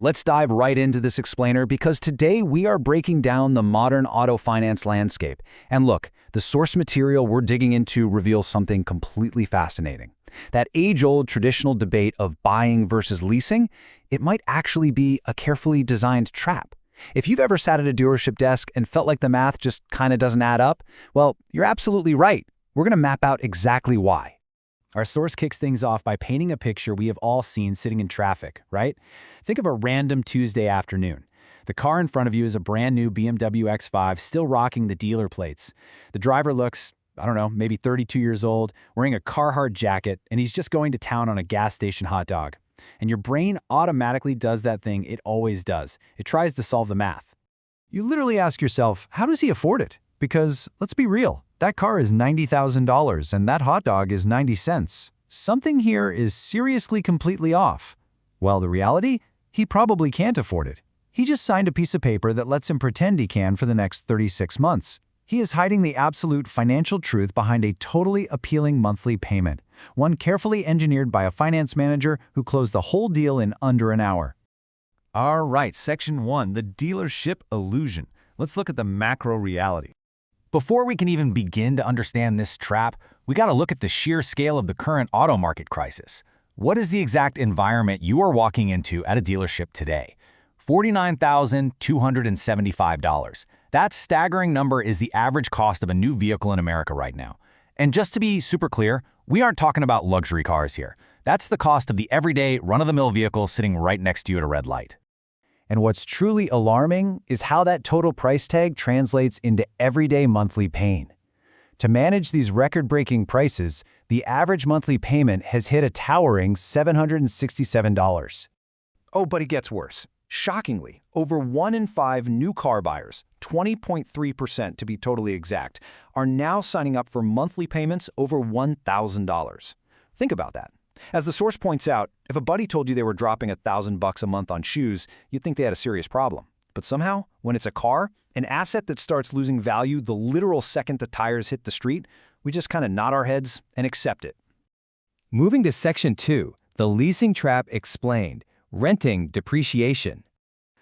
Let's dive right into this explainer because today we are breaking down the modern auto finance landscape. And look, the source material we're digging into reveals something completely fascinating. That age-old traditional debate of buying versus leasing, it might actually be a carefully designed trap. If you've ever sat at a dealership desk and felt like the math just kind of doesn't add up, well, you're absolutely right. We're going to map out exactly why. Our source kicks things off by painting a picture we have all seen sitting in traffic, right? Think of a random Tuesday afternoon. The car in front of you is a brand new BMW X5 still rocking the dealer plates. The driver looks, I don't know, maybe 32 years old, wearing a Carhartt jacket, and he's just going to town on a gas station hot dog. And your brain automatically does that thing it always does. It tries to solve the math. You literally ask yourself, how does he afford it? Because, let's be real, that car is $90,000 and that hot dog is 90 cents. Something here is seriously completely off. Well, the reality? He probably can't afford it. He just signed a piece of paper that lets him pretend he can for the next 36 months. He is hiding the absolute financial truth behind a totally appealing monthly payment, one carefully engineered by a finance manager who closed the whole deal in under an hour. All right, Section 1, the dealership illusion. Let's look at the macro reality. Before we can even begin to understand this trap, we got to look at the sheer scale of the current auto market crisis. What is the exact environment you are walking into at a dealership today? $49,275. That staggering number is the average cost of a new vehicle in America right now. And just to be super clear, we aren't talking about luxury cars here. That's the cost of the everyday, run-of-the-mill vehicle sitting right next to you at a red light. And what's truly alarming is how that total price tag translates into everyday monthly pain. To manage these record-breaking prices, the average monthly payment has hit a towering $767. Oh, but it gets worse. Shockingly, over 1 in 5 new car buyers, 20.3% to be totally exact, are now signing up for monthly payments over $1,000. Think about that. As the source points out, if a buddy told you they were dropping $1,000 a month on shoes, you'd think they had a serious problem. But somehow, when it's a car, an asset that starts losing value the literal second the tires hit the street, we just kind of nod our heads and accept it. Moving to Section 2, the leasing trap explained, renting depreciation.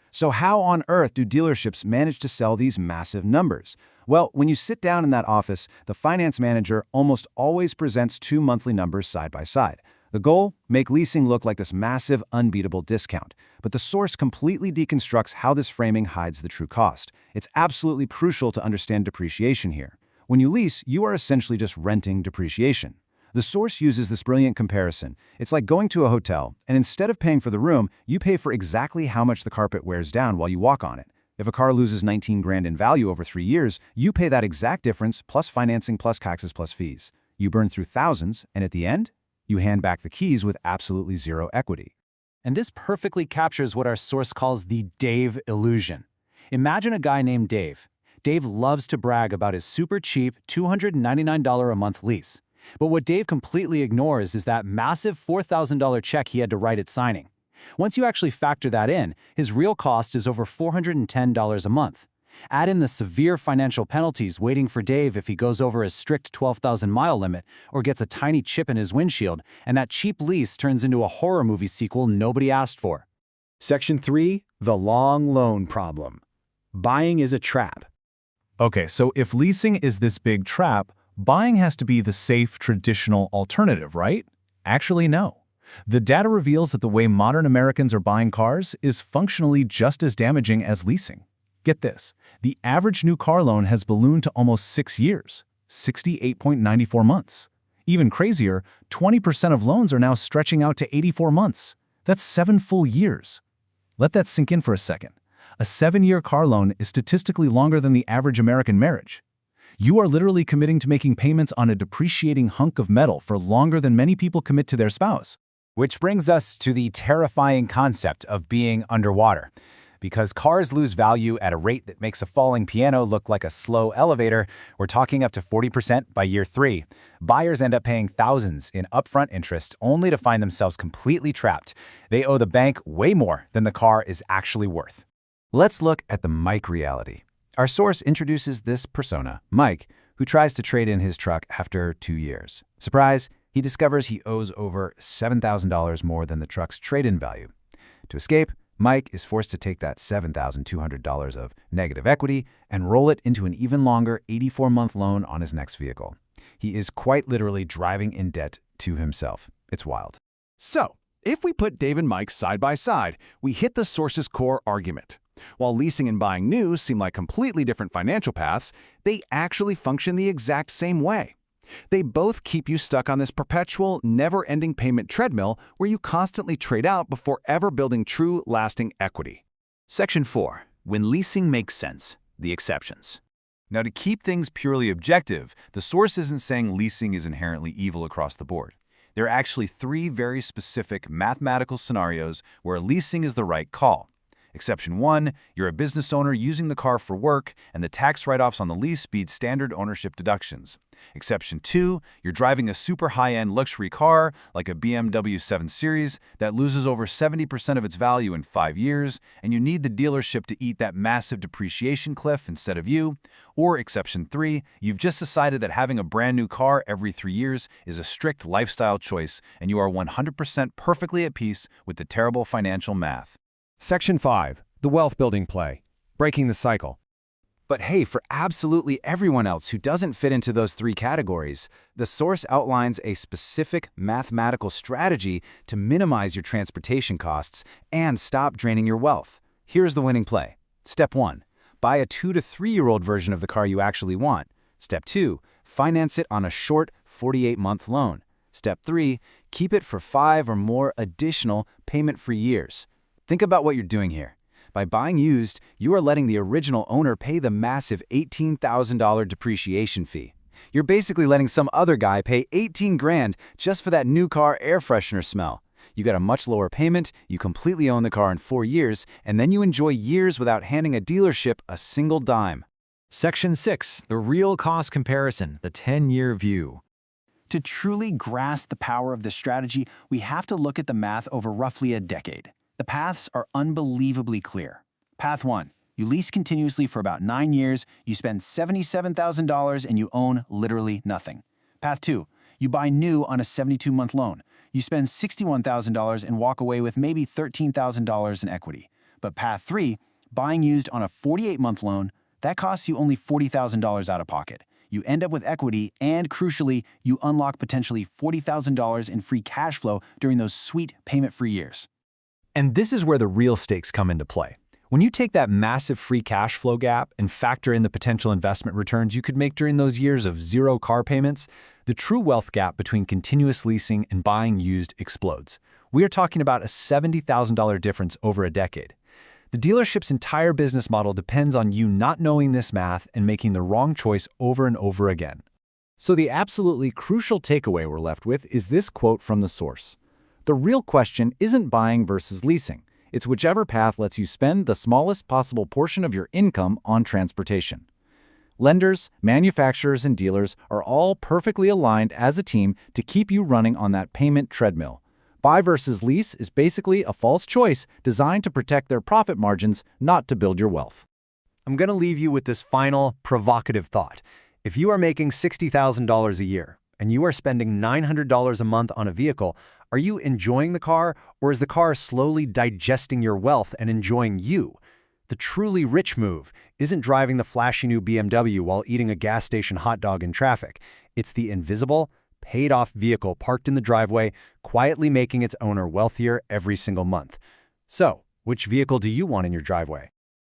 So how on earth do dealerships manage to sell these massive numbers? Well, when you sit down in that office, the finance manager almost always presents two monthly numbers side by side. The goal? Make leasing look like this massive, unbeatable discount. But the source completely deconstructs how this framing hides the true cost. It's absolutely crucial to understand depreciation here. When you lease, you are essentially just renting depreciation. The source uses this brilliant comparison. It's like going to a hotel, and instead of paying for the room, you pay for exactly how much the carpet wears down while you walk on it. If a car loses 19 grand in value over 3 years, you pay that exact difference plus financing plus taxes plus fees. You burn through thousands, and at the end, you hand back the keys with absolutely zero equity. And this perfectly captures what our source calls the Dave illusion. Imagine a guy named Dave. Dave loves to brag about his super cheap $299 a month lease. But what Dave completely ignores is that massive $4,000 check he had to write at signing. Once you actually factor that in, his real cost is over $410 a month. Add in the severe financial penalties waiting for Dave if he goes over his strict 12,000-mile limit or gets a tiny chip in his windshield, and that cheap lease turns into a horror movie sequel nobody asked for. Section 3, the long loan problem. Buying is a trap. Okay, so if leasing is this big trap, buying has to be the safe, traditional alternative, right? Actually, no. The data reveals that the way modern Americans are buying cars is functionally just as damaging as leasing. Get this, the average new car loan has ballooned to almost 6 years, 68.94 months. Even crazier, 20% of loans are now stretching out to 84 months. That's 7 full years. Let that sink in for a second. A 7-year car loan is statistically longer than the average American marriage. You are literally committing to making payments on a depreciating hunk of metal for longer than many people commit to their spouse. Which brings us to the terrifying concept of being underwater. Because cars lose value at a rate that makes a falling piano look like a slow elevator, we're talking up to 40% by year 3. Buyers end up paying thousands in upfront interest only to find themselves completely trapped. They owe the bank way more than the car is actually worth. Let's look at the Mike reality. Our source introduces this persona, Mike, who tries to trade in his truck after 2 years. Surprise, he discovers he owes over $7,000 more than the truck's trade-in value. To escape, Mike is forced to take that $7,200 of negative equity and roll it into an even longer 84-month loan on his next vehicle. He is quite literally driving in debt to himself. It's wild. So, if we put Dave and Mike side by side, we hit the source's core argument. While leasing and buying new seem like completely different financial paths, they actually function the exact same way. They both keep you stuck on this perpetual, never-ending payment treadmill where you constantly trade out before ever building true, lasting equity. Section 4. When leasing makes sense. The exceptions. Now, to keep things purely objective, the source isn't saying leasing is inherently evil across the board. There are actually 3 very specific mathematical scenarios where leasing is the right call. Exception 1, you're a business owner using the car for work, and the tax write-offs on the lease speed standard ownership deductions. Exception 2, you're driving a super high-end luxury car, like a BMW 7 Series, that loses over 70% of its value in 5 years, and you need the dealership to eat that massive depreciation cliff instead of you. Or Exception 3, you've just decided that having a brand new car every 3 years is a strict lifestyle choice, and you are 100% perfectly at peace with the terrible financial math. Section 5. The wealth building play. Breaking the cycle. But hey, for absolutely everyone else who doesn't fit into those 3 categories, the source outlines a specific mathematical strategy to minimize your transportation costs and stop draining your wealth. Here's the winning play. Step 1. Buy a 2 to 3-year-old version of the car you actually want. Step 2. Finance it on a short 48-month loan. Step 3. Keep it for 5 or more additional payment-free years. Think about what you're doing here. By buying used, you are letting the original owner pay the massive $18,000 depreciation fee. You're basically letting some other guy pay $18 grand just for that new car air freshener smell. You got a much lower payment, you completely own the car in 4 years, and then you enjoy years without handing a dealership a single dime. Section 6. The real cost comparison. The 10-year view. To truly grasp the power of this strategy, we have to look at the math over roughly a decade. The paths are unbelievably clear. Path 1. You lease continuously for about 9 years, you spend $77,000, and you own literally nothing. Path 2. You buy new on a 72-month loan. You spend $61,000 and walk away with maybe $13,000 in equity. But Path 3, buying used on a 48-month loan, that costs you only $40,000 out of pocket. You end up with equity, and crucially, you unlock potentially $40,000 in free cash flow during those sweet payment-free years. And this is where the real stakes come into play. When you take that massive free cash flow gap and factor in the potential investment returns you could make during those years of 0 car payments, the true wealth gap between continuous leasing and buying used explodes. We are talking about a $70,000 difference over a decade. The dealership's entire business model depends on you not knowing this math and making the wrong choice over and over again. So the absolutely crucial takeaway we're left with is this quote from the source. The real question isn't buying versus leasing. It's whichever path lets you spend the smallest possible portion of your income on transportation. Lenders, manufacturers, and dealers are all perfectly aligned as a team to keep you running on that payment treadmill. Buy versus lease is basically a false choice designed to protect their profit margins, not to build your wealth. I'm going to leave you with this final, provocative thought. If you are making $60,000 a year and you are spending $900 a month on a vehicle, are you enjoying the car, or is the car slowly digesting your wealth and enjoying you? The truly rich move isn't driving the flashy new BMW while eating a gas station hot dog in traffic. It's the invisible, paid-off vehicle parked in the driveway, quietly making its owner wealthier every single month. So, which vehicle do you want in your driveway?